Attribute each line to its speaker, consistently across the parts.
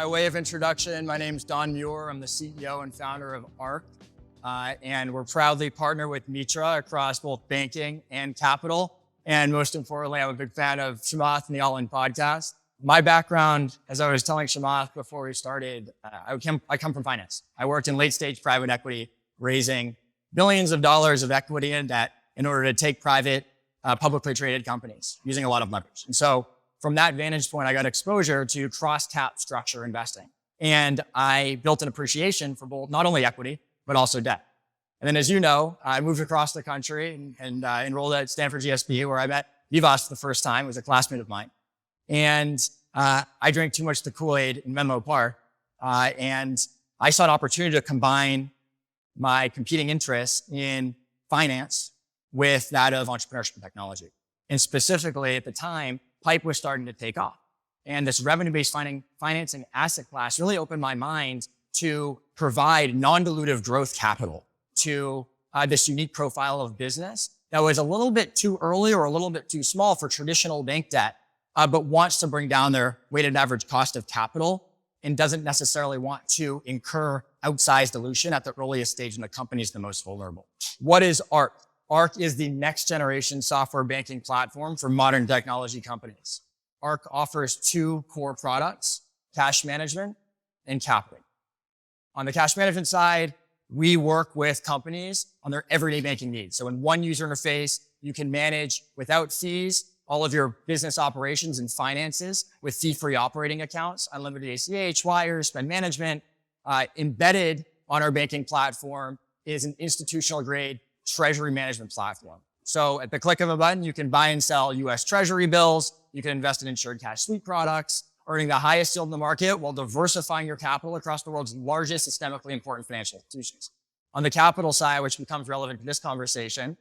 Speaker 1: By way of introduction, my name's Don Muir. I'm the CEO and founder of ARC, and we're proudly partnered with Mitra across both banking and capital. And most importantly, I'm a big fan of Chamath and the All In podcast. My background, as I was telling Chamath before we started, I come from finance. I worked in late stage private equity, raising billions of dollars of equity and debt in order to take private, publicly traded companies using a lot of leverage. And so from that vantage point, I got exposure to cross-cap structure investing. And I built an appreciation for both, not only equity, but also debt. And then as you know, I moved across the country and enrolled at Stanford GSP, where I met Vivas for the first time. He was a classmate of mine. And I drank too much of the Kool-Aid in Menlo Park. And I saw an opportunity to combine my competing interests in finance with that of entrepreneurship and technology. And specifically at the time, Pipe was starting to take off. And this revenue-based financing asset class really opened my mind to provide non-dilutive growth capital to this unique profile of business that was a little bit too early or a little bit too small for traditional bank debt, but wants to bring down their weighted average cost of capital and doesn't necessarily want to incur outsized dilution at the earliest stage when the company is the most vulnerable. What is ARC? ARC is the next generation software banking platform for modern technology companies. ARC offers two core products, cash management and capital. On the cash management side, we work with companies on their everyday banking needs. So in one user interface, you can manage without fees all of your business operations and finances with fee-free operating accounts, unlimited ACH, wires, spend management. Embedded on our banking platform is an institutional grade treasury management platform. So at the click of a button, you can buy and sell US treasury bills. You can invest in insured cash sweep products, earning the highest yield in the market while diversifying your capital across the world's largest systemically important financial institutions. On the capital side, which becomes relevant to this conversation,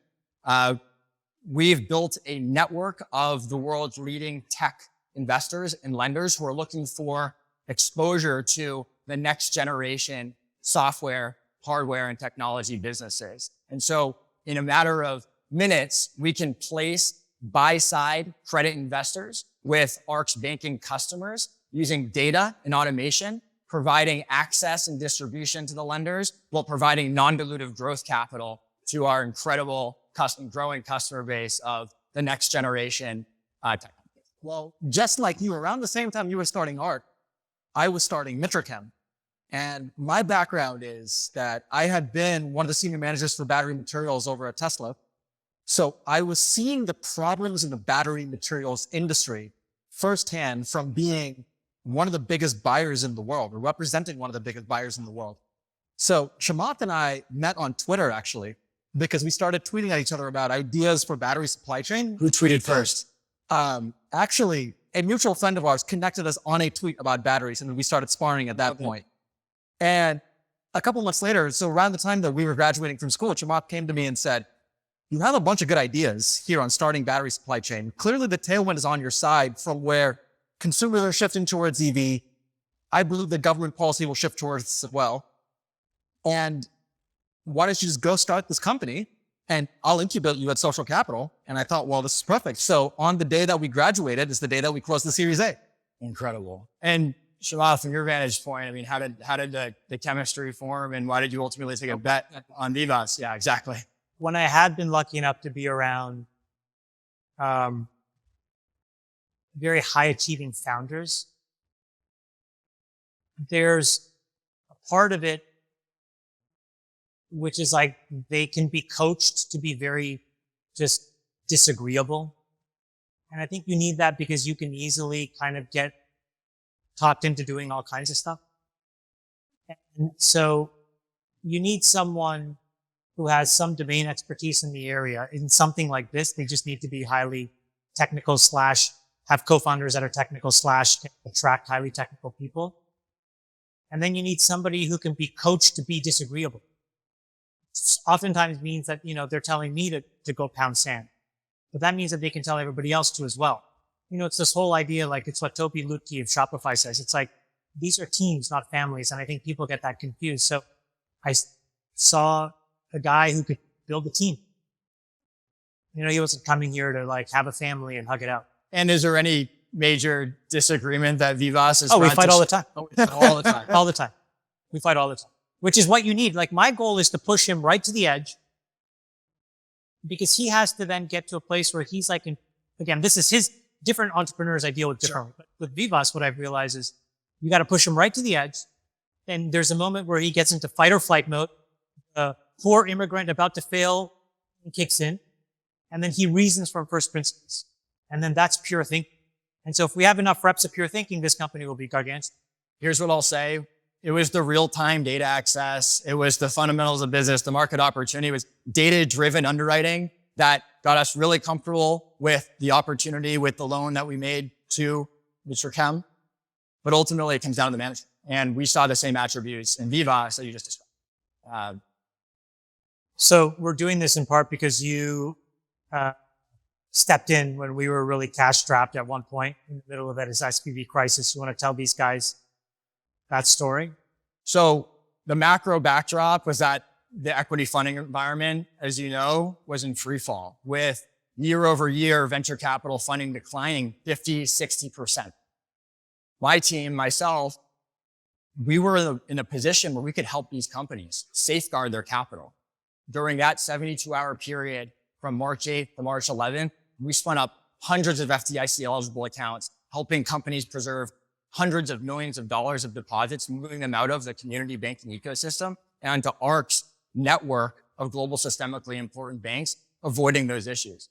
Speaker 1: we've built a network of the world's leading tech investors and lenders who are looking for exposure to the next generation software, hardware, and technology businesses. And so in a matter of minutes, we can place buy-side credit investors with ARC's banking customers using data and automation, providing access and distribution to the lenders while providing non-dilutive growth capital to our incredible growing customer base of the next generation tech companies.
Speaker 2: Well, just like you, around the same time you were starting ARC, I was starting Mitra Chem. And my background is that I had been one of the senior managers for battery materials over at Tesla. So I was seeing the problems in the battery materials industry firsthand from being one of the biggest buyers in the world, or representing one of the biggest buyers in the world. So Chamath and I met on Twitter, actually, because we started tweeting at each other about ideas for battery supply chain.
Speaker 1: Who tweeted first?
Speaker 2: Actually, a mutual friend of ours connected us on a tweet about batteries, and we started sparring at that point. And a couple months later, so around the time that we were graduating from school, Chamath came to me and said, you have a bunch of good ideas here on starting battery supply chain. Clearly the tailwind is on your side from where consumers are shifting towards EV. I believe the government policy will shift towards this as well. And why don't you just go start this company and I'll incubate you at Social Capital. And I thought, well, this is perfect. So on the day that we graduated is the day that we closed the Series A.
Speaker 1: Incredible. And Chamath, from your vantage point, I mean, how did the chemistry form and why did you ultimately take a bet on Vivas? Yeah, exactly.
Speaker 3: When I had been lucky enough to be around very high achieving founders, there's a part of it which is like they can be coached to be very just disagreeable. And I think you need that because you can easily kind of get talked into doing all kinds of stuff. And so you need someone who has some domain expertise in the area. In something like this, they just need to be highly technical / have co-founders that are technical / can attract highly technical people. And then you need somebody who can be coached to be disagreeable. Oftentimes means that, they're telling me to go pound sand. But that means that they can tell everybody else to as well. It's this whole idea, like it's what Topi Lutke of Shopify says. It's like, these are teams, not families. And I think people get that confused. So I saw a guy who could build a team. He wasn't coming here to like have a family and hug it out.
Speaker 1: And is there any major disagreement that Vivas has
Speaker 3: Oh, we
Speaker 1: brought
Speaker 3: fight
Speaker 1: to
Speaker 3: all the time.
Speaker 2: All the time.
Speaker 3: All the time. We fight all the time. Which is what you need. Like, my goal is to push him right to the edge, because he has to then get to a place where he's like, again, this is his different entrepreneurs I deal with differently. But with Vivas, what I've realized is you got to push him right to the edge. And there's a moment where he gets into fight or flight mode. Poor immigrant about to fail kicks in. And then he reasons from first principles. And then that's pure thinking. And so if we have enough reps of pure thinking, this company will be gargantuan.
Speaker 1: Here's what I'll say. It was the real-time data access. It was the fundamentals of business, the market opportunity. It was data-driven underwriting that got us really comfortable with the opportunity, with the loan that we made to Mr. Chem. But ultimately, it comes down to the management. And we saw the same attributes in Vivas that you just described.
Speaker 3: So we're doing this in part because you stepped in when we were really cash-strapped at one point in the middle of that SPV crisis. You want to tell these guys that story?
Speaker 1: So the macro backdrop was that the equity funding environment, as you know, was in free fall, with year over year venture capital funding declining 50, 60%. My team, myself, we were in a position where we could help these companies safeguard their capital. During that 72-hour period from March 8th to March 11th, we spun up hundreds of FDIC-eligible accounts, helping companies preserve hundreds of millions of dollars of deposits, moving them out of the community banking ecosystem and onto ARC's network of global systemically important banks, avoiding those issues.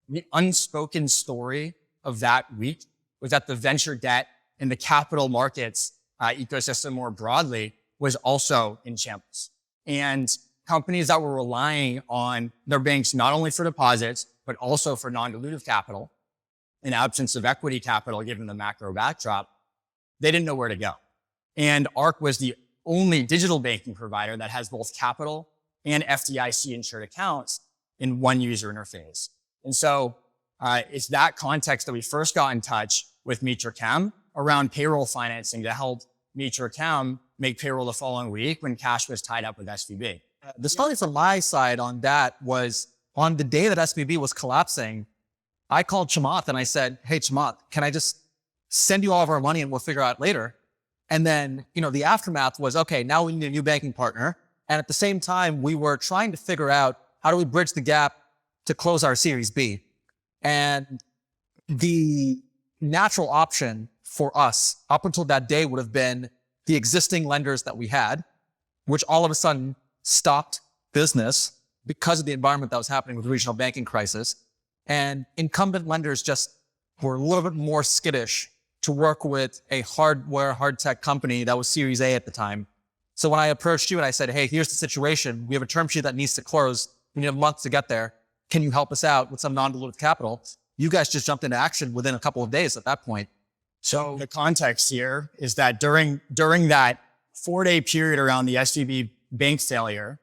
Speaker 1: The unspoken story of that week was that the venture debt and the capital markets ecosystem more broadly was also in shambles. And companies that were relying on their banks not only for deposits, but also for non-dilutive capital, in absence of equity capital given the macro backdrop, they didn't know where to go. And ARC was the only digital banking provider that has both capital and FDIC insured accounts in one user interface. And so it's that context that we first got in touch with Mitra Chem around payroll financing to help Mitra Chem make payroll the following week when cash was tied up with SVB.
Speaker 2: The story from my side on that was on the day that SVB was collapsing, I called Chamath and I said, hey, Chamath, can I just send you all of our money and we'll figure out later? And then, the aftermath was, okay, now we need a new banking partner. And at the same time, we were trying to figure out how do we bridge the gap to close our Series B. And the natural option for us up until that day would have been the existing lenders that we had, which all of a sudden stopped business because of the environment that was happening with the regional banking crisis. And incumbent lenders just were a little bit more skittish to work with a hardware, hard tech company that was Series A at the time. So when I approached you and I said, hey, here's the situation. We have a term sheet that needs to close. We need a month to get there. Can you help us out with some non-dilutive capital? You guys just jumped into action within a couple of days at that point.
Speaker 1: So the context here is that during that 4-day period around the SVB bank failure,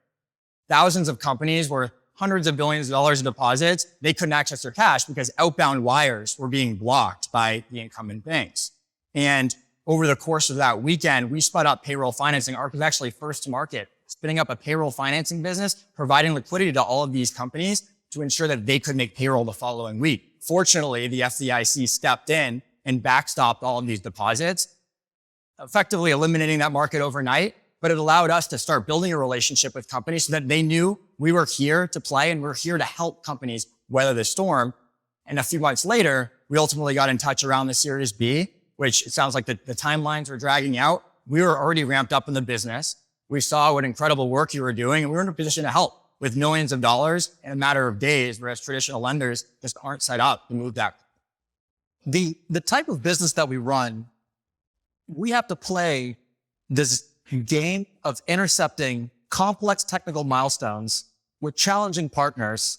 Speaker 1: thousands of companies were hundreds of billions of dollars in deposits. They couldn't access their cash because outbound wires were being blocked by the incumbent banks. And over the course of that weekend, we spun up payroll financing. ARC was actually first to market, spinning up a payroll financing business, providing liquidity to all of these companies to ensure that they could make payroll the following week. Fortunately, the FDIC stepped in and backstopped all of these deposits, effectively eliminating that market overnight. But it allowed us to start building a relationship with companies so that they knew we were here to play and we're here to help companies weather the storm. And a few months later, we ultimately got in touch around the Series B, which it sounds like the timelines were dragging out. We were already ramped up in the business. We saw what incredible work you were doing, and we were in a position to help with millions of dollars in a matter of days, whereas traditional lenders just aren't set up to move that.
Speaker 2: The type of business that we run, we have to play this game of intercepting complex technical milestones with challenging partners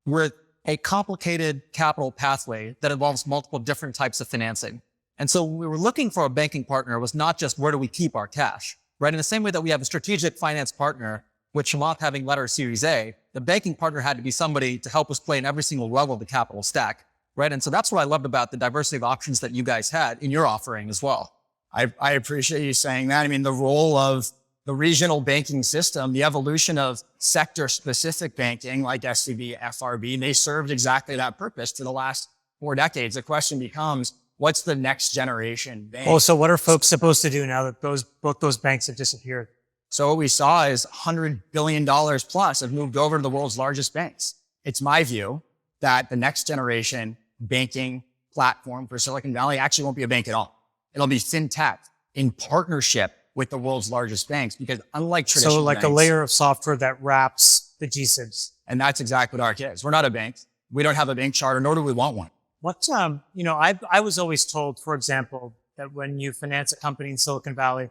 Speaker 2: with a complicated capital pathway that involves multiple different types of financing. And so when we were looking for a banking partner, it was not just where do we keep our cash, right? In the same way that we have a strategic finance partner, with Chamath having led our Series A, the banking partner had to be somebody to help us play in every single level of the capital stack, right? And so that's what I loved about the diversity of options that you guys had in your offering as well.
Speaker 1: I appreciate you saying that. I mean, the role of the regional banking system, the evolution of sector-specific banking like SVB, FRB, they served exactly that purpose for the last 4 decades. The question becomes, What's the next generation bank?
Speaker 3: Oh, so what are folks supposed to do now that both those banks have disappeared?
Speaker 1: So what we saw is $100 billion plus have moved over to the world's largest banks. It's my view that the next generation banking platform for Silicon Valley actually won't be a bank at all. It'll be fintech in partnership with the world's largest banks, because unlike traditional
Speaker 3: So like
Speaker 1: banks,
Speaker 3: a layer of software that wraps the GSIBs.
Speaker 1: and that's exactly what ARC is. We're not a bank. We don't have a bank charter, nor do we want one.
Speaker 3: What, I was always told, for example, that when you finance a company in Silicon Valley,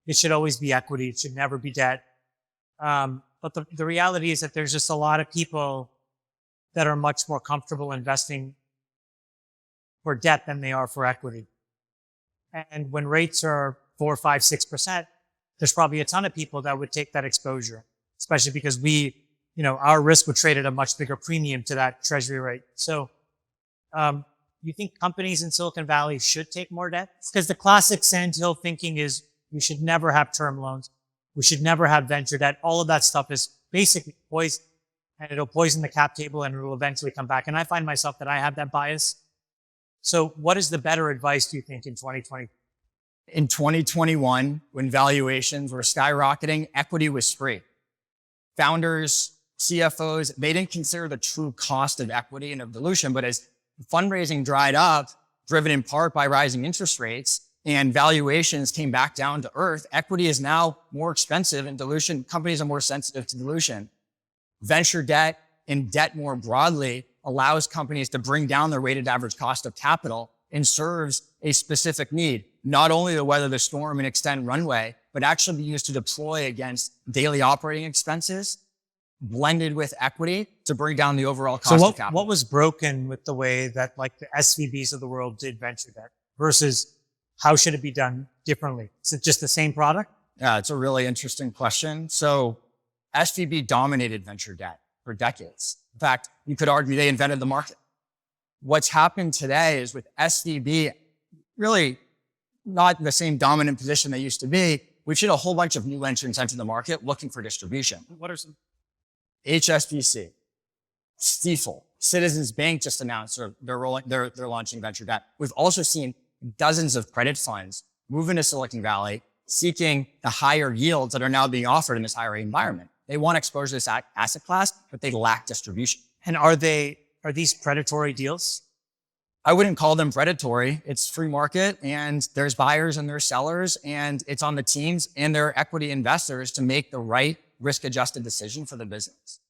Speaker 3: it should always be equity. It should never be debt. But the reality is that there's just a lot of people that are much more comfortable investing for debt than they are for equity. And when rates are 4, 5, 6%, there's probably a ton of people that would take that exposure, especially because our risk would trade at a much bigger premium to that treasury rate. So, you think companies in Silicon Valley should take more debt? Because the classic sandhill thinking is we should never have term loans. We should never have venture debt. All of that stuff is basically poison, and it'll poison the cap table and it will eventually come back. And I find myself that I have that bias. So what is the better advice, do you think, in 2020?
Speaker 1: In 2021, when valuations were skyrocketing, equity was free. Founders, CFOs, they didn't consider the true cost of equity and of dilution, but as fundraising dried up, driven in part by rising interest rates, and valuations came back down to earth, equity is now more expensive and dilution, companies are more sensitive to dilution. Venture debt and debt more broadly allows companies to bring down their weighted average cost of capital and serves a specific need, not only to weather the storm and extend runway, but actually be used to deploy against daily operating expenses, blended with equity to bring down the overall cost of capital.
Speaker 3: What was broken with the way that like the SVBs of the world did venture debt versus how should it be done differently? Is it just the same product?
Speaker 1: Yeah, it's a really interesting question. So SVB dominated venture debt for decades. In fact, you could argue they invented the market. What's happened today is with SVB really not in the same dominant position they used to be. We've seen a whole bunch of new entrants enter the market looking for distribution.
Speaker 3: What are some?
Speaker 1: HSBC, Stifel, Citizens Bank just announced they're launching venture debt. We've also seen dozens of credit funds move into Silicon Valley seeking the higher yields that are now being offered in this higher rate environment. They want exposure to this asset class, but they lack distribution.
Speaker 3: And are these predatory deals?
Speaker 1: I wouldn't call them predatory. It's free market, and there's buyers and there's sellers, and it's on the teams and their equity investors to make the right risk-adjusted decision for the business.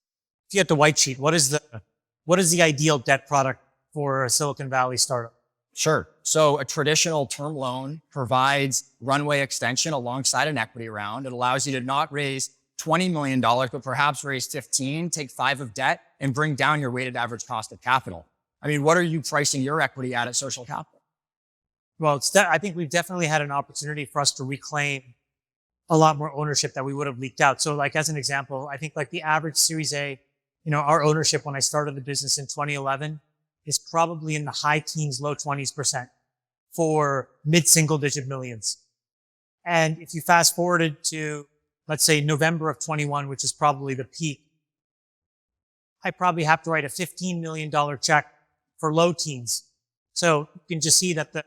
Speaker 3: If you had the white sheet, what is the ideal debt product for a Silicon Valley startup?
Speaker 1: Sure. So a traditional term loan provides runway extension alongside an equity round. It allows you to not raise $20 million, but perhaps raise 15, take 5 of debt, and bring down your weighted average cost of capital. I mean, what are you pricing your equity at Social Capital?
Speaker 3: Well, I think we've definitely had an opportunity for us to reclaim a lot more ownership that we would have leaked out. So like as an example, I think like the average Series A, our ownership when I started the business in 2011 is probably in the high teens, low 20% for mid-single digit millions. And if you fast forwarded to, let's say November of 21, which is probably the peak, I probably have to write a $15 million check for low teens. So you can just see that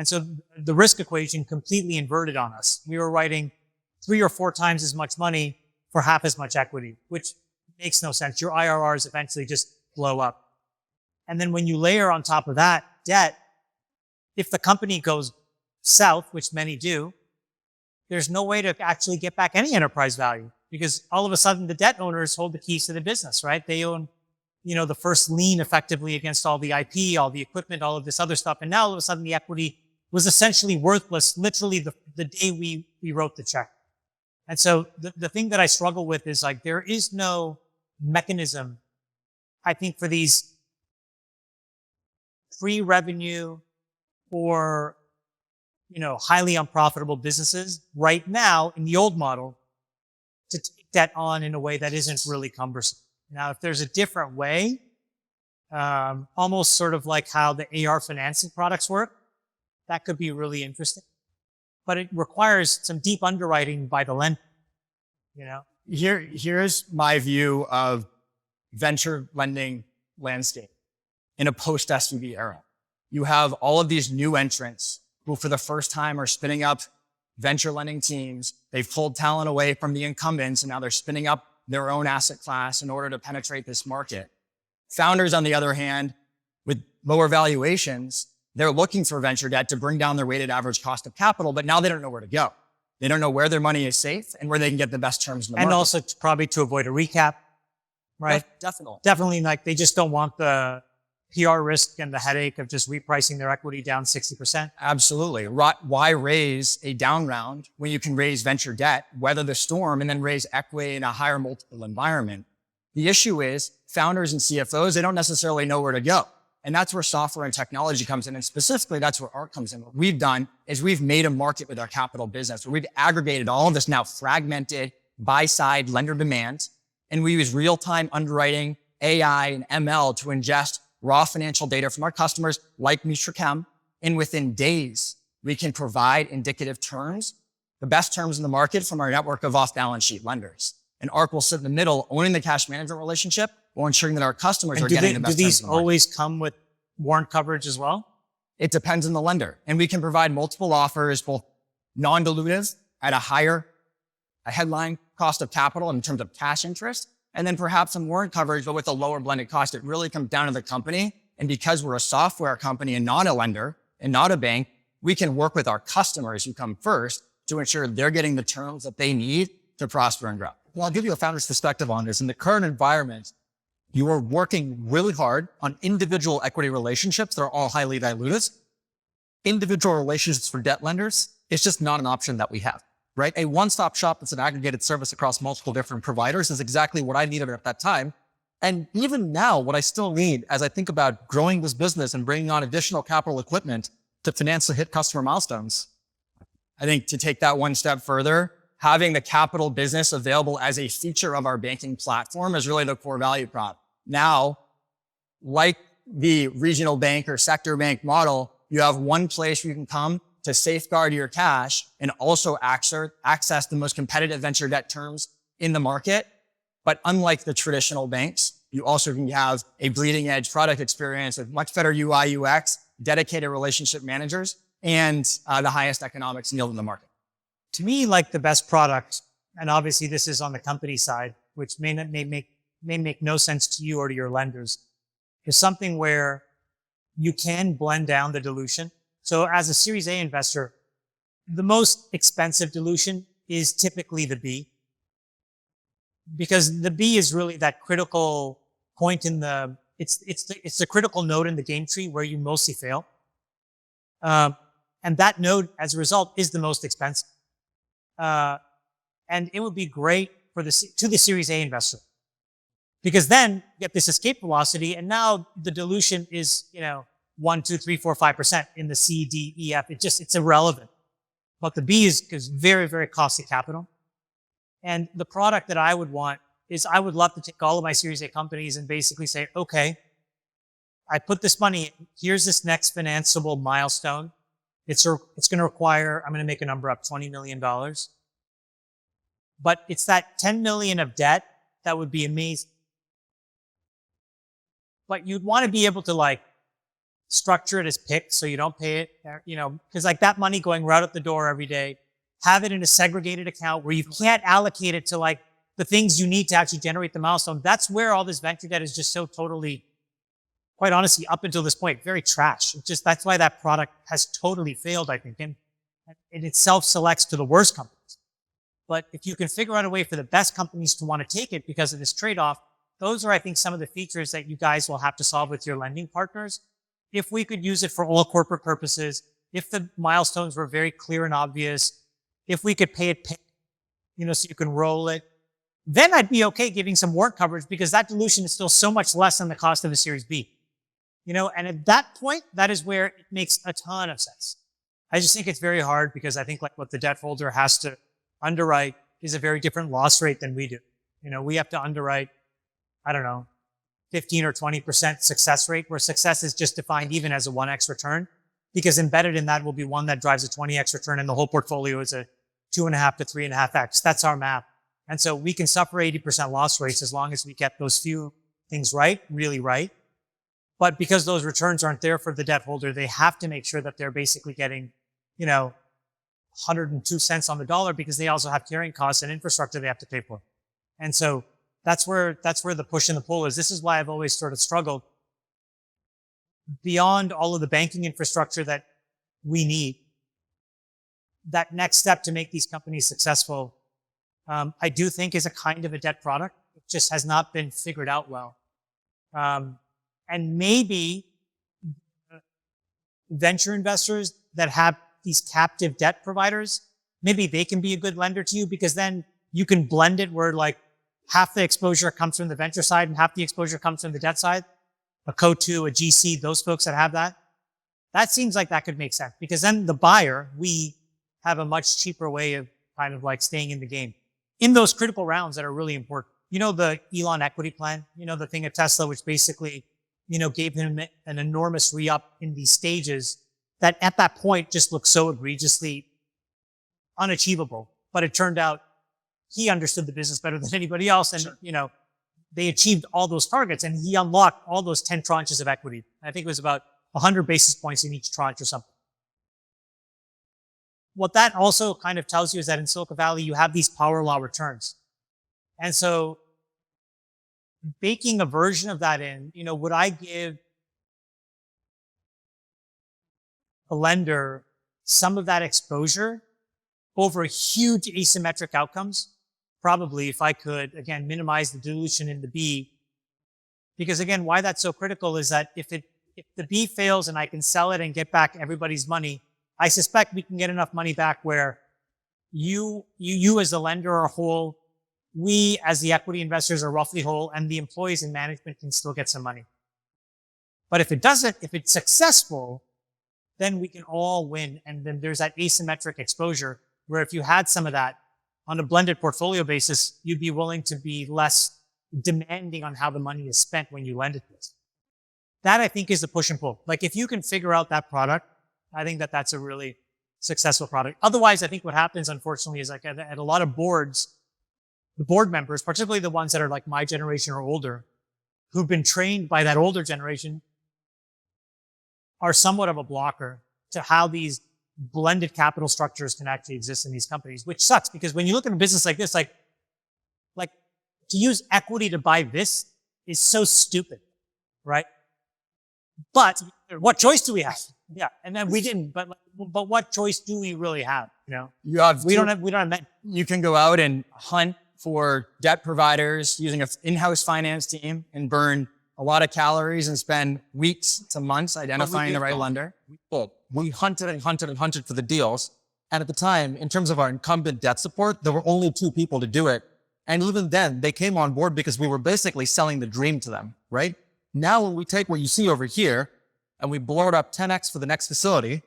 Speaker 3: so the risk equation completely inverted on us. We were writing 3 or 4 times as much money for half as much equity, which makes no sense. Your IRRs eventually just blow up. And then when you layer on top of that debt, if the company goes south, which many do, there's no way to actually get back any enterprise value because all of a sudden the debt owners hold the keys to the business, right? They own, the first lien effectively against all the IP, all the equipment, all of this other stuff. And now all of a sudden the equity was essentially worthless literally the day we wrote the check. And so the thing that I struggle with is like, there is no mechanism, I think, for these pre-revenue or, highly unprofitable businesses right now in the old model to take debt on in a way that isn't really cumbersome. Now, if there's a different way, almost sort of like how the AR financing products work, that could be really interesting. But it requires some deep underwriting by the lender,
Speaker 1: Here's my view of venture lending landscape in a post-SVB era. you have all of these new entrants who for the first time are spinning up venture lending teams. They've pulled talent away from the incumbents and now they're spinning up their own asset class in order to penetrate this market. Founders, on the other hand, with lower valuations, they're looking for venture debt to bring down their weighted average cost of capital, but now they don't know where to go. They don't know where their money is safe and where they can get the best terms in the market.
Speaker 3: And also probably to avoid a recap, right?
Speaker 1: Definitely.
Speaker 3: Definitely, like they just don't want the PR risk and the headache of just repricing their equity down 60%.
Speaker 1: Absolutely. Why raise a down round when you can raise venture debt, weather the storm, and then raise equity in a higher multiple environment? The issue is founders and CFOs, they don't necessarily know where to go. And that's where software and technology comes in. And specifically, that's where ARC comes in. What we've done is we've made a market with our capital business where we've aggregated all of this now fragmented buy-side lender demand. And we use real-time underwriting, AI, and ML to ingest raw financial data from our customers like Mitra Chem. And within days, we can provide indicative terms, the best terms in the market from our network of off-balance sheet lenders. And ARC will sit in the middle, owning the cash management relationship while ensuring that our customers are getting the best terms in the market.
Speaker 3: Do these always come with warrant coverage as well?
Speaker 1: It depends on the lender. And we can provide multiple offers, both non-dilutive at a headline cost of capital in terms of cash interest, and then perhaps some warrant coverage, but with a lower blended cost. It really comes down to the company. And because we're a software company and not a lender and not a bank, we can work with our customers who come first to ensure they're getting the terms that they need to prosper and grow.
Speaker 2: Well, I'll give you a founder's perspective on this. In the current environment, you are working really hard on individual equity relationships that are all highly diluted. Individual relationships for debt lenders, it's just not an option that we have, right? A one-stop shop that's an aggregated service across multiple different providers is exactly what I needed at that time. And even now, what I still need as I think about growing this business and bringing on additional capital equipment to finance to hit customer milestones.
Speaker 1: I think to take that one step further, having the capital business available as a feature of our banking platform is really the core value prop. Now, like the regional bank or sector bank model, you have one place you can come to safeguard your cash and also access the most competitive venture debt terms in the market. But unlike the traditional banks, you also can have a bleeding edge product experience with much better UI, UX, dedicated relationship managers, and the highest economics yield in the market.
Speaker 3: To me, like the best product, and obviously this is on the company side, which may make no sense to you or to your lenders, is something where you can blend down the dilution. So as a Series A investor, the most expensive dilution is typically the B, because the B is really that critical point in the, it's the critical node in the game tree where you mostly fail. And that node, as a result, is the most expensive. And it would be great for to the Series A investor, because then you get this escape velocity, and now the dilution is, 1, 2, 3, 4, 5% in the C, D, E, F. It's irrelevant. But the B is very, very costly capital. And the product that I would want is I would love to take all of my Series A companies and basically say, okay, I put this money, here's this next financeable milestone. It's going to require, I'm going to make a number up, $20 million. But it's that 10 million of debt that would be amazing. But you'd want to be able to structure it as PIK so you don't pay it, because that money going right out the door every day, have it in a segregated account where you can't allocate it to the things you need to actually generate the milestone. That's where all this venture debt is just so totally, quite honestly, up until this point, very trash. That's why that product has totally failed, I think. And it itself selects to the worst companies. But if you can figure out a way for the best companies to want to take it because of this trade-off, those are, I think, some of the features that you guys will have to solve with your lending partners. If we could use it for all corporate purposes, if the milestones were very clear and obvious, if we could pay it PIK, so you can roll it, then I'd be okay giving some warrant coverage because that dilution is still so much less than the cost of a Series B. And at that point, that is where it makes a ton of sense. I just think it's very hard because I think what the debt holder has to underwrite is a very different loss rate than we do. We have to underwrite, 15 or 20% success rate, where success is just defined even as a 1x return, because embedded in that will be one that drives a 20x return and the whole portfolio is a 2.5 to 3.5x. That's our math. And so we can suffer 80% loss rates as long as we get those few things right, really right. But because those returns aren't there for the debt holder, they have to make sure that they're basically getting, 102 cents on the dollar because they also have carrying costs and infrastructure they have to pay for. And so that's where the push and the pull is. This is why I've always sort of struggled beyond all of the banking infrastructure that we need. That next step to make these companies successful, I do think is a kind of a debt product. It just has not been figured out well. And maybe venture investors that have these captive debt providers, maybe they can be a good lender to you because then you can blend it where like half the exposure comes from the venture side and half the exposure comes from the debt side. A Co2, a GC, those folks that have that. That seems like that could make sense because then the buyer, we have a much cheaper way of kind of like staying in the game in those critical rounds that are really important. The Elon equity plan, the thing at Tesla, which basically, gave him an enormous re-up in these stages that at that point just looked so egregiously unachievable. But it turned out he understood the business better than anybody else. And,
Speaker 2: Sure.
Speaker 3: They achieved all those targets and he unlocked all those 10 tranches of equity. I think it was about 100 basis points in each tranche or something. What that also kind of tells you is that in Silicon Valley, you have these power law returns. And so baking a version of that in, would I give a lender some of that exposure over huge asymmetric outcomes? Probably, if I could, again, minimize the dilution in the B. Because again, why that's so critical is that if the B fails and I can sell it and get back everybody's money, I suspect we can get enough money back where you as the lender are whole, we as the equity investors are roughly whole, and the employees and management can still get some money. But if it's successful, then we can all win. And then there's that asymmetric exposure where if you had some of that on a blended portfolio basis, you'd be willing to be less demanding on how the money is spent when you lend it to us. That I think is the push and pull. Like if you can figure out that product, I think that that's a really successful product. Otherwise, I think what happens, unfortunately, is like at a lot of boards, the board members, particularly the ones that are like my generation or older, who've been trained by that older generation, are somewhat of a blocker to how these blended capital structures can actually exist in these companies, which sucks because when you look at a business like this, like to use equity to buy this is so stupid, right? But what choice do we have? Yeah, and then we didn't. But what choice do we really have? We don't have.
Speaker 1: You can go out and hunt for debt providers using an in-house finance team and burn a lot of calories and spend weeks to months identifying the right lender.
Speaker 2: We hunted and hunted and hunted for the deals. And at the time, in terms of our incumbent debt support, there were only 2 people to do it. And even then, they came on board because we were basically selling the dream to them, right? Now, when we take what you see over here and we blow it up 10x for the next facility,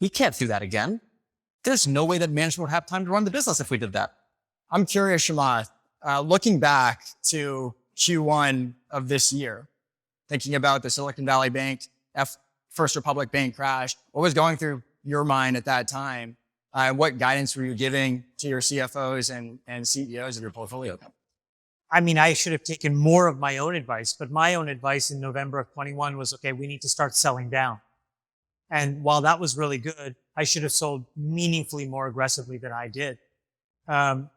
Speaker 2: we can't do that again. There's no way that management would have time to run the business if we did that.
Speaker 1: I'm curious, Chamath, looking back to Q1 of this year, thinking about the Silicon Valley Bank, First Republic Bank crash, what was going through your mind at that time? What guidance were you giving to your CFOs and CEOs of your portfolio companies?
Speaker 3: I mean, I should have taken more of my own advice, but my own advice in November of 21 was, okay, we need to start selling down. And while that was really good, I should have sold meaningfully more aggressively than I did.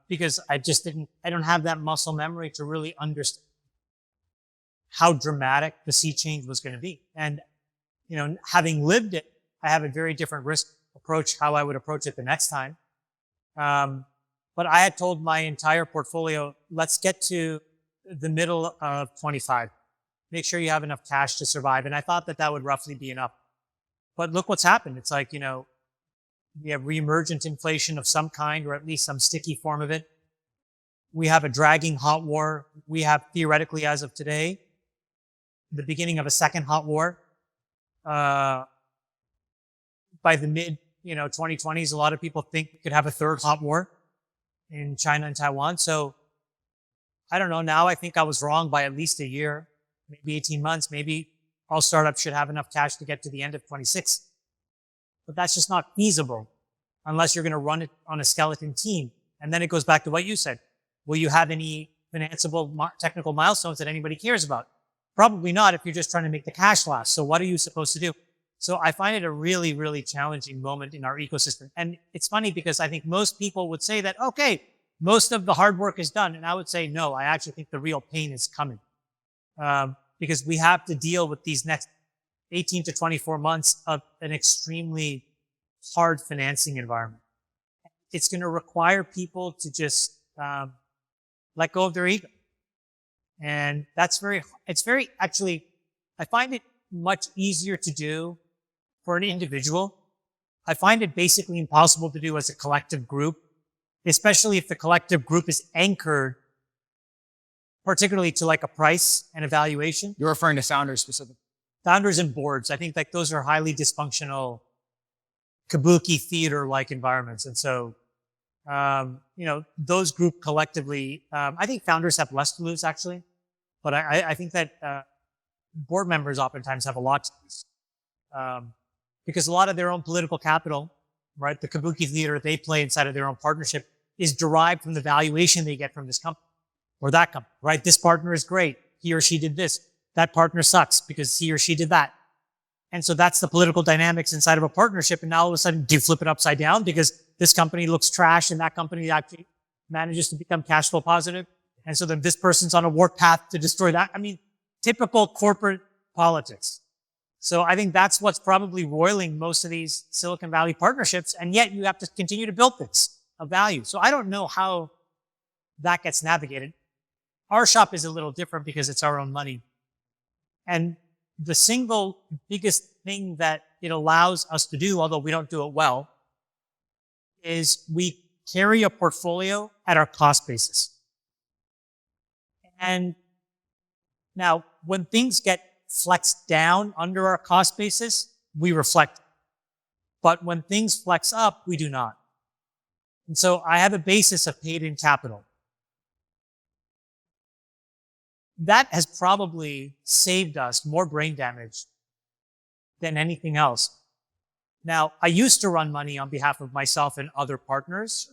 Speaker 3: Because I don't have that muscle memory to really understand how dramatic the sea change was going to be. And, having lived it, I have a very different risk approach, how I would approach it the next time. But I had told my entire portfolio, let's get to the middle of 25. Make sure you have enough cash to survive. And I thought that would roughly be enough. But look what's happened. It's like, we have reemergent inflation of some kind, or at least some sticky form of it. We have a dragging hot war. We have theoretically, as of today, the beginning of a second hot war. By the mid, 2020s, a lot of people think we could have a third hot war in China and Taiwan. So I don't know. Now I think I was wrong by at least a year, maybe 18 months. Maybe all startups should have enough cash to get to the end of 26. But that's just not feasible unless you're going to run it on a skeleton team. And then it goes back to what you said. Will you have any financeable technical milestones that anybody cares about? Probably not if you're just trying to make the cash last. So what are you supposed to do? So I find it a really, really challenging moment in our ecosystem. And it's funny because I think most people would say that, okay, most of the hard work is done. And I would say, no, I actually think the real pain is coming. Because we have to deal with these next 18 to 24 months of an extremely hard financing environment. It's going to require people to just let go of their ego. And actually, I find it much easier to do for an individual. I find it basically impossible to do as a collective group, especially if the collective group is anchored particularly to like a price and a valuation.
Speaker 1: You're referring to founders specifically.
Speaker 3: Founders and boards. I think like those are highly dysfunctional kabuki theater-like environments. And so, those group collectively, I think founders have less to lose actually, but I think that, board members oftentimes have a lot to lose. Because a lot of their own political capital, right, the kabuki theater they play inside of their own partnership is derived from the valuation they get from this company or that company, right? This partner is great. He or she did this. That partner sucks because he or she did that. And so that's the political dynamics inside of a partnership. And now all of a sudden, do you flip it upside down because this company looks trash and that company actually manages to become cash flow positive? And so then this person's on a warp path to destroy that. I mean, typical corporate politics. So I think that's what's probably roiling most of these Silicon Valley partnerships. And yet you have to continue to build things of value. So I don't know how that gets navigated. Our shop is a little different because it's our own money. And the single biggest thing that it allows us to do, although we don't do it well, is we carry a portfolio at our cost basis. And now, when things get flexed down under our cost basis, we reflect. But when things flex up, we do not. And so I have a basis of paid-in capital. That has probably saved us more brain damage than anything else. Now, I used to run money on behalf of myself and other partners.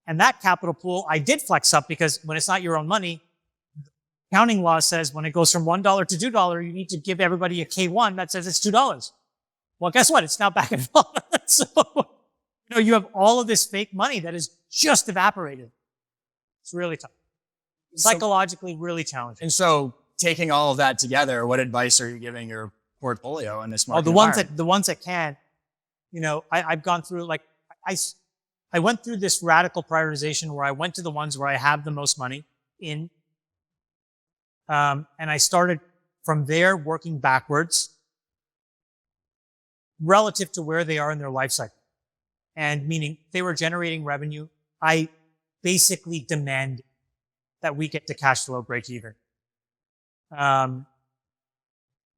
Speaker 3: And that capital pool, I did flex up because when it's not your own money, accounting law says when it goes from $1 to $2, you need to give everybody a K1 that says it's $2. Well, guess what? It's now back and forth. So, you have all of this fake money that is just evaporated. It's really tough. Psychologically really challenging.
Speaker 1: And so taking all of that together, what advice are you giving your portfolio in this market?
Speaker 3: The ones that can, I've gone through I went through this radical prioritization where I went to the ones where I have the most money in. And I started from there working backwards relative to where they are in their life cycle. And meaning they were generating revenue. I basically demanded that we get to cash flow break even.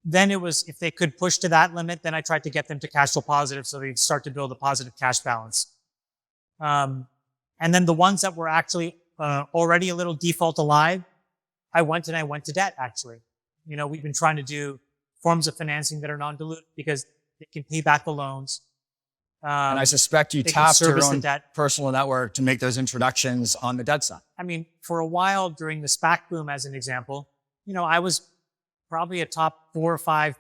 Speaker 3: Then it was, if they could push to that limit, then I tried to get them to cash flow positive so they'd start to build a positive cash balance. And then the ones that were actually already a little default alive, I went to debt, actually. We've been trying to do forms of financing that are non-dilutive because they can pay back the loans.
Speaker 1: And I suspect you tapped your own personal network to make those introductions on the debt side.
Speaker 3: I mean, for a while during the SPAC boom, as an example, I was probably a top 4 or 5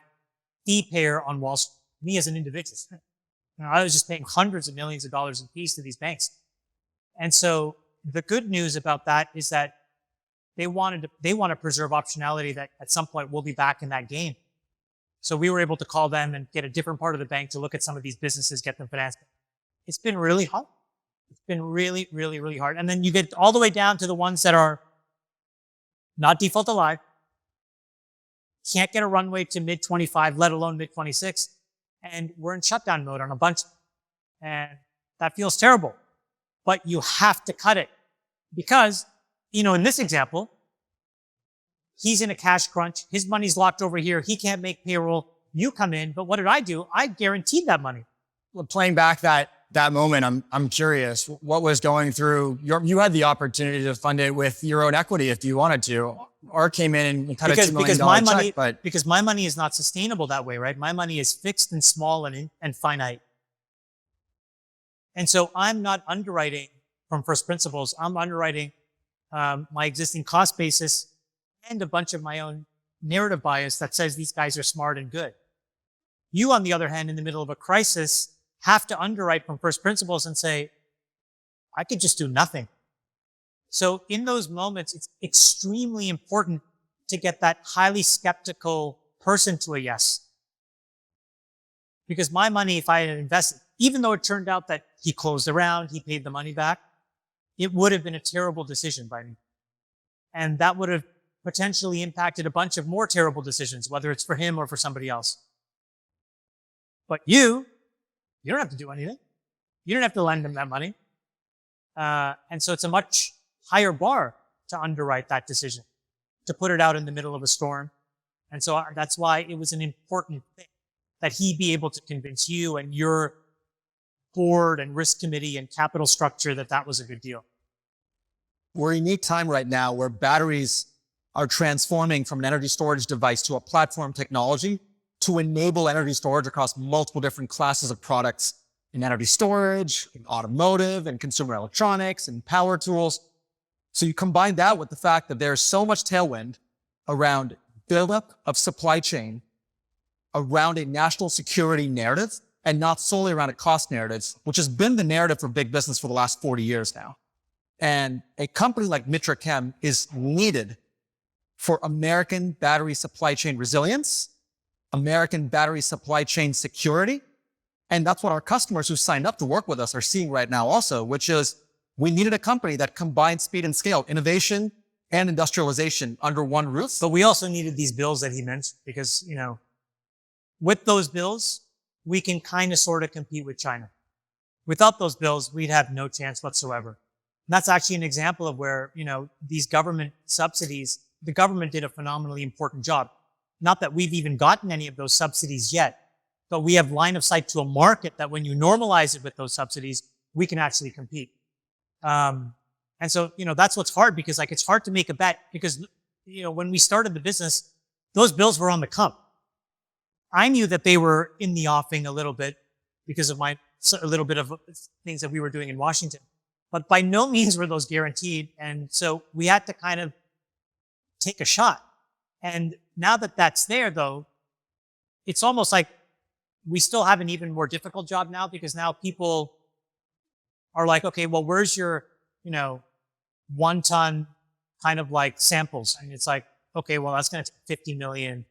Speaker 3: fee payer on Wall Street, me as an individual. I was just paying hundreds of millions of dollars in fees to these banks. And so the good news about that is that they want to preserve optionality that at some point we'll be back in that game. So we were able to call them and get a different part of the bank to look at some of these businesses, get them financed. It's been really hard. It's been really, really, really hard. And then you get all the way down to the ones that are not default alive, can't get a runway to mid-25, let alone mid-26, and we're in shutdown mode on a bunch. And that feels terrible. But you have to cut it because, in this example, he's in a cash crunch. His money's locked over here. He can't make payroll. You come in. But what did I do? I guaranteed that money.
Speaker 1: Well, playing back that moment, I'm curious, what was going through you had the opportunity to fund it with your own equity if you wanted to. Or came in and cut a $2 million check.
Speaker 3: Because my money is not sustainable that way, right? My money is fixed and small and finite. And so I'm not underwriting from first principles. I'm underwriting my existing cost basis and a bunch of my own narrative bias that says these guys are smart and good. You, on the other hand, in the middle of a crisis, have to underwrite from first principles and say, I could just do nothing. So in those moments, it's extremely important to get that highly skeptical person to a yes. Because my money, if I had invested, even though it turned out that he closed the round, he paid the money back, it would have been a terrible decision by me. And that would have potentially impacted a bunch of more terrible decisions, whether it's for him or for somebody else. But you don't have to do anything. You don't have to lend him that money. And so it's a much higher bar to underwrite that decision, to put it out in the middle of a storm. And so that's why it was an important thing that he be able to convince you and your board and risk committee and capital structure that that was a good deal.
Speaker 2: We're in a unique time right now where batteries are transforming from an energy storage device to a platform technology to enable energy storage across multiple different classes of products in energy storage, in automotive, and consumer electronics, and power tools. So you combine that with the fact that there's so much tailwind around buildup of supply chain, around a national security narrative, and not solely around a cost narrative, which has been the narrative for big business for the last 40 years now. And a company like Mitra Chem is needed for American battery supply chain resilience, American battery supply chain security. And that's what our customers who signed up to work with us are seeing right now also, which is we needed a company that combined speed and scale, innovation and industrialization under one roof.
Speaker 3: But we also needed these bills that he mentioned because, with those bills, we can kind of sort of compete with China. Without those bills, we'd have no chance whatsoever. And that's actually an example of where, these government subsidies, the government did a phenomenally important job. Not that we've even gotten any of those subsidies yet, but we have line of sight to a market that when you normalize it with those subsidies, we can actually compete. And so, that's what's hard because it's hard to make a bet because, when we started the business, those bills were on the come. I knew that they were in the offing a little bit because of a little bit of things that we were doing in Washington, but by no means were those guaranteed. And so we had to kind of take a shot. And now that that's there though, it's almost like we still have an even more difficult job now because now people are like, okay, well, where's your, 1 ton kind of like samples? And it's like, okay, well, that's going to take 50 million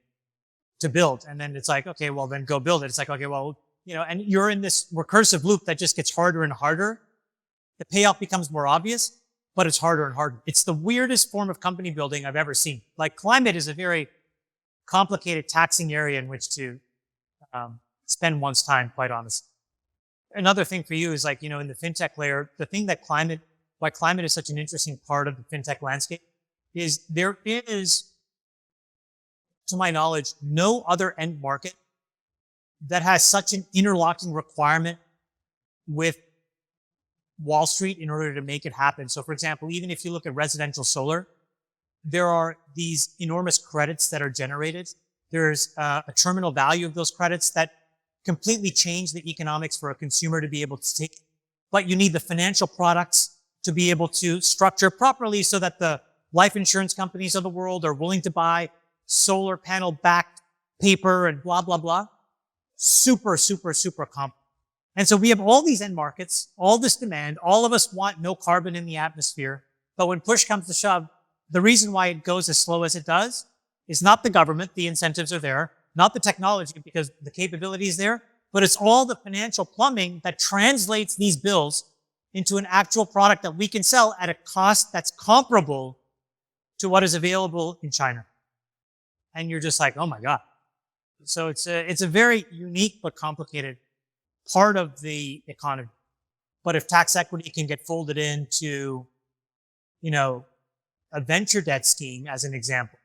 Speaker 3: to build. And then it's like, okay, well, then go build it. It's like, okay, well, and you're in this recursive loop that just gets harder and harder. The payoff becomes more obvious, but it's harder and harder. It's the weirdest form of company building I've ever seen. Like climate is a very complicated, taxing area in which to spend one's time, quite honestly. Another thing for you is in the fintech layer, the thing that why climate is such an interesting part of the fintech landscape is there is, to my knowledge, no other end market that has such an interlocking requirement with Wall Street in order to make it happen. So for example, even if you look at residential solar, there are these enormous credits that are generated. There's a terminal value of those credits that completely change the economics for a consumer to be able to take. But you need the financial products to be able to structure properly so that the life insurance companies of the world are willing to buy solar panel backed paper and blah, blah, blah. Super, super, super complex. And so we have all these end markets, all this demand. All of us want no carbon in the atmosphere. But when push comes to shove, the reason why it goes as slow as it does is not the government. The incentives are there. Not the technology because the capability is there, but it's all the financial plumbing that translates these bills into an actual product that we can sell at a cost that's comparable to what is available in China. And you're just like, oh my God. So it's a very unique but complicated part of the economy. But if tax equity can get folded into, a venture debt scheme as an example,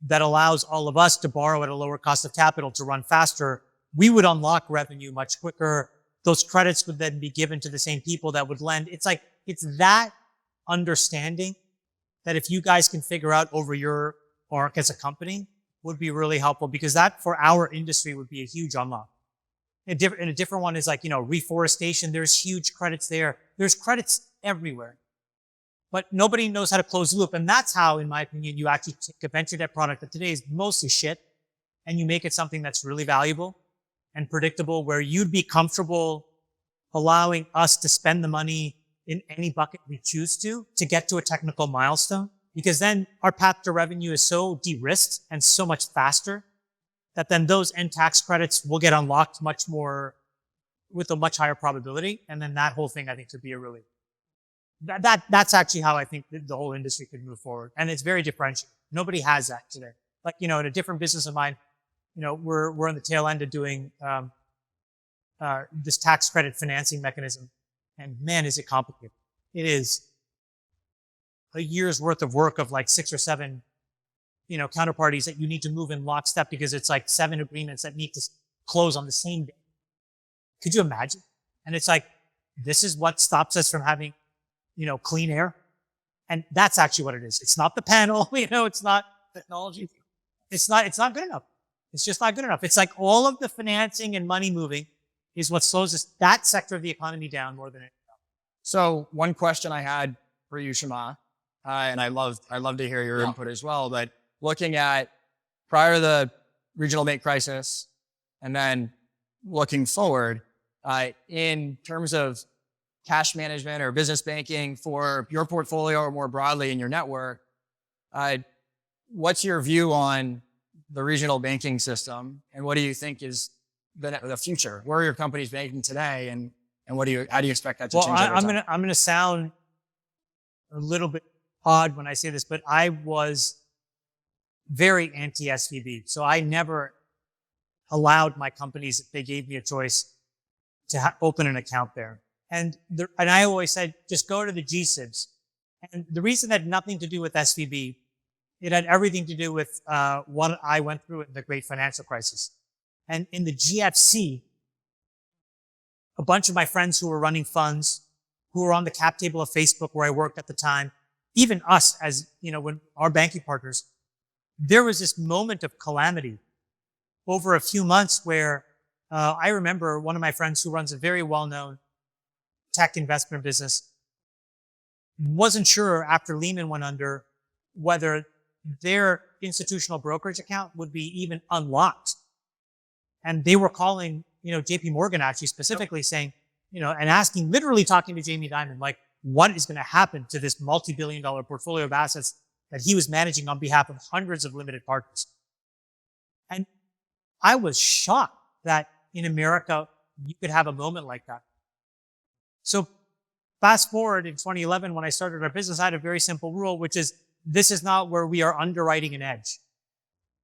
Speaker 3: that allows all of us to borrow at a lower cost of capital to run faster, we would unlock revenue much quicker. Those credits would then be given to the same people that would lend. It's that understanding that if you guys can figure out over your arc as a company would be really helpful because that for our industry would be a huge unlock. And a different one is reforestation. There's huge credits there. There's credits everywhere. but nobody knows how to close the loop. And that's how, in my opinion, you actually take a venture debt product that today is mostly shit and you make it something that's really valuable and predictable, where you'd be comfortable allowing us to spend the money in any bucket we choose to get to a technical milestone. Because then our path to revenue is so de-risked and so much faster that then those end tax credits will get unlocked much more with a much higher probability. And then that whole thing, I think, could be a really, that's actually how I think the whole industry could move forward. And it's very differentiated. Nobody has that today. Like, in a different business of mine, we're on the tail end of doing, this tax credit financing mechanism. And man, is it complicated. It is a year's worth of work of like 6 or 7, counterparties that you need to move in lockstep, because it's like 7 agreements that need to close on the same day. Could you imagine? And it's like, this is what stops us from having, clean air. And that's actually what it is. It's not the panel, it's not technology. It's not good enough. It's just not good enough. It's like all of the financing and money moving is what slows that sector of the economy down more than anything else.
Speaker 1: So one question I had for you, Chamath, and I love to hear your input as well, but looking at prior to the regional bank crisis and then looking forward, in terms of cash management or business banking for your portfolio or more broadly in your network, what's your view on the regional banking system, and what do you think is the future? Where are your companies banking today, and how do you expect that to change over time?
Speaker 3: I'm gonna sound a little bit odd when I say this, but I was very anti-SVB. So I never allowed my companies, if they gave me a choice, to open an account there. And I always said, just go to the GSIBs. And the reason had nothing to do with SVB. It had everything to do with what I went through in the great financial crisis. And in the GFC, a bunch of my friends who were running funds, who were on the cap table of Facebook where I worked at the time, even us as, when our banking partners, there was this moment of calamity over a few months where I remember one of my friends who runs a very well-known tech investment business wasn't sure after Lehman went under whether their institutional brokerage account would be even unlocked. And they were calling, JP Morgan actually specifically saying, and asking, literally talking to Jamie Dimon, like, what is going to happen to this multi-billion-dollar portfolio of assets that he was managing on behalf of hundreds of limited partners? And I was shocked that in America, you could have a moment like that. So fast forward in 2011, when I started our business, I had a very simple rule, which is, this is not where we are underwriting an edge.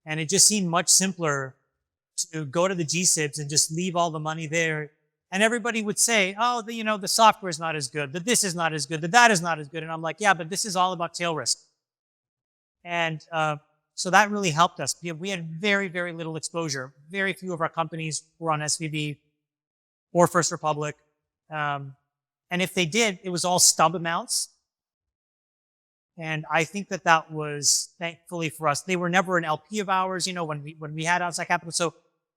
Speaker 3: And it just seemed much simpler to go to the GSIBs and just leave all the money there. And everybody would say, oh, the software is not as good, that this is not as good, that is not as good. And I'm like, yeah, but this is all about tail risk. And so that really helped us. We had very, very little exposure. Very few of our companies were on SVB or First Republic. And if they did, it was all stub amounts. And I think that was, thankfully for us, they were never an LP of ours, when we had outside capital. So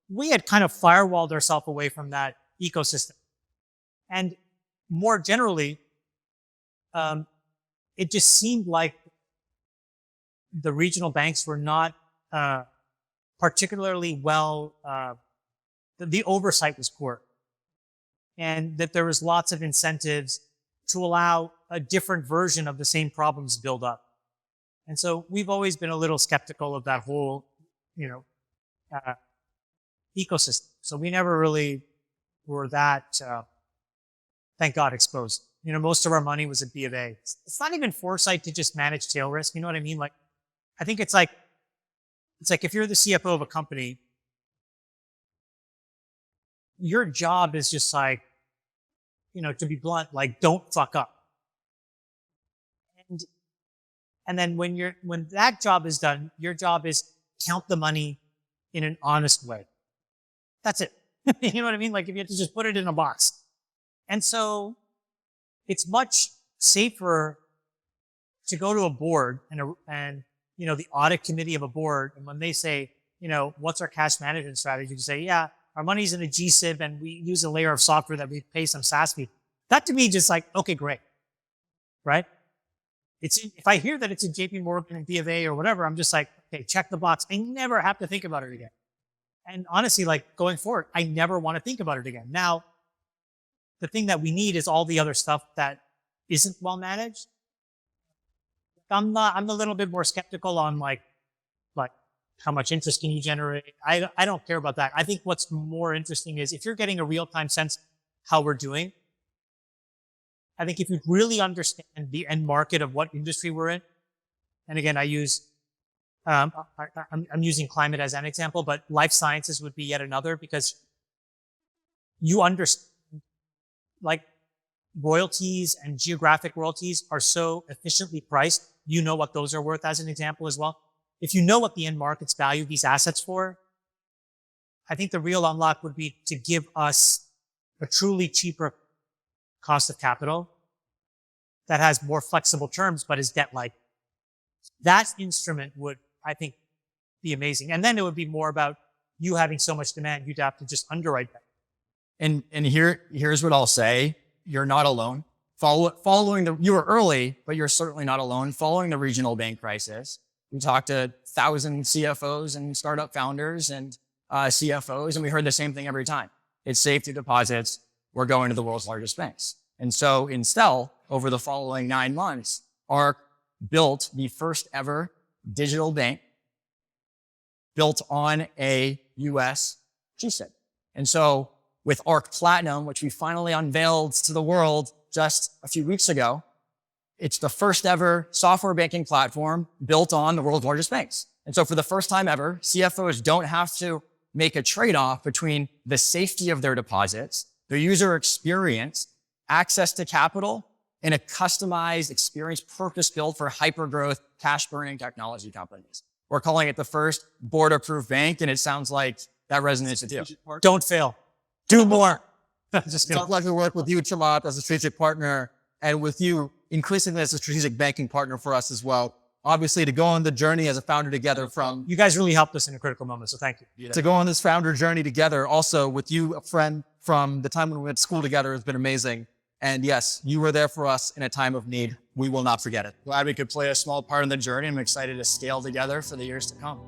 Speaker 3: we had kind of firewalled ourselves away from that ecosystem. And more generally, it just seemed like the regional banks were not particularly well, the oversight was poor. And that there was lots of incentives to allow a different version of the same problems build up. And so we've always been a little skeptical of that whole, ecosystem. So we never really were that, thank God, exposed. Most of our money was at B of A. It's not even foresight to just manage tail risk. You know what I mean? Like, I think it's like if you're the CFO of a company, your job is just like, to be blunt, like, don't fuck up. And then when that job is done, your job is count the money in an honest way. That's it. You know what I mean? Like, if you have to just put it in a box. And so it's much safer to go to a board and the audit committee of a board. And when they say, what's our cash management strategy? To say, yeah, our money's in a GSIB and we use a layer of software that we pay some SaaS fee. That to me just like, okay, great. Right? if I hear that it's in JP Morgan and B of A or whatever, I'm just like, okay, check the box. I never have to think about it again. And honestly, like going forward, I never want to think about it again. Now, the thing that we need is all the other stuff that isn't well managed. I'm a little bit more skeptical on like how much interest can you generate? I don't care about that. I think what's more interesting is if you're getting a real-time sense how we're doing, I think if you really understand the end market of what industry we're in, and again, I'm using climate as an example, but life sciences would be yet another because you understand, like royalties and geographic royalties are so efficiently priced. You know what those are worth as an example as well. If you know what the end markets value these assets for, I think the real unlock would be to give us a truly cheaper cost of capital that has more flexible terms, but is debt-like. That instrument would, I think, be amazing. And then it would be more about you having so much demand, you'd have to just underwrite that.
Speaker 1: And here's what I'll say. You're not alone. You were early, but you're certainly not alone. Following the regional bank crisis, we talked to 1,000 CFOs and startup founders and CFOs, and we heard the same thing every time. It's safety deposits. We're going to the world's largest banks. And so in Stel, over the following 9 months, Arc built the first ever digital bank built on a US GSIB. And so with Arc Platinum, which we finally unveiled to the world just a few weeks ago, it's the first ever software banking platform built on the world's largest banks. And so for the first time ever, CFOs don't have to make a trade-off between the safety of their deposits, their user experience, access to capital, and a customized experience purpose-built for hyper-growth, cash-burning technology companies. We're calling it the first board-approved bank, and it sounds like that resonates with you.
Speaker 3: Don't fail. Do more.
Speaker 2: It's a pleasure to work with you, Chamath, as a strategic partner, and with you increasingly as a strategic banking partner for us as well. Obviously, to go on the journey as a founder together from...
Speaker 3: You guys really helped us in a critical moment, so thank you.
Speaker 2: To go on this founder journey together, also with you, a friend from the time when we went to school together, has been amazing. And yes, you were there for us in a time of need. We will not forget it.
Speaker 1: Glad we could play a small part in the journey. I'm excited to scale together for the years to come.